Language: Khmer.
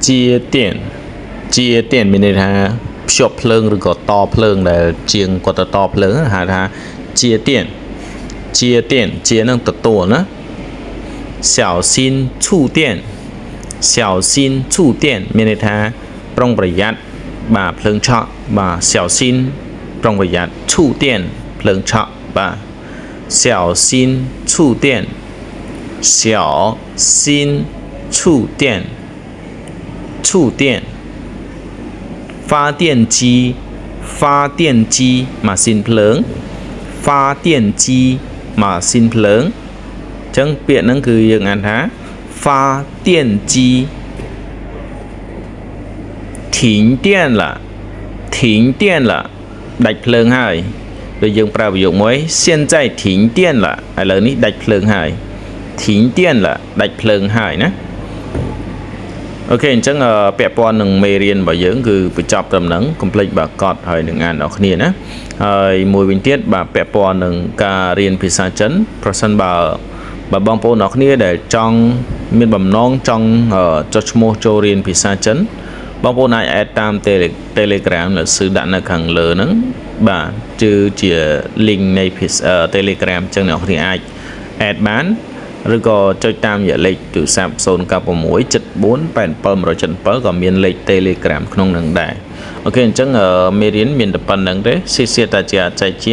chia tiền mình là shop phơi rồi có to phơi là chiêng có to phơi hà là chia tiền năng tổ nữa 小心触电小心触电មានន័យថាប្រុងប្រយ័ត្នបាទភ្លើងឆក់បាទ小心ប្រុងប្រយ័ត្ន触电ភ្លើងឆក់បាទ小心触电小心触电触电发电机ម៉ាស៊ីនភ្លើង发电机ម៉ាស៊ីនភ្លើងចឹងពាក្យហ្នឹងគឺយើងអានថា发电机停电了ដាច់ភ្លើងហើយដូចយើងប្រើប្រយោគមួយ现在停电了ឥឡូវនេះដាច់ភ្លើងហើយ停电了ដាច់ភ្លើងហើយណាអូខេអញ្ចឹងពាក់ព័ន្ធនឹងមេរៀនរបស់យើងគឺបញ្ចប់ត្រឹមហ្នឹងកុំភ្លេចបាទកត់ហើយនឹងអានដល់គ្នាណាហើយមួយវិញទៀតបាទពាក់ព័ន្ធនឹងការរៀនភាសាចិនប្រសិនបើបងប្អូនអរគ្នាដែលចង់មានបំណងចង់ចុះឈ្មោះចូលរៀនភាសាចិនបងប្អូនអាច add តាម Telegram លើសឺដាក់នៅខាងលើហ្នឹងបាទគឺជា link នៃ Telegram អញ្ចឹងអ្នកនរគ្នាអាច add បានឬក៏ចុចតាមរយៈលេខទូរស័ព្ទ0967487177ក៏មានលេខ Telegram ក្នុងហ្នឹងដែរអូខេអញ្ចឹងមេរៀនមានតែប៉ុណ្្នឹងទេ谢谢大家再见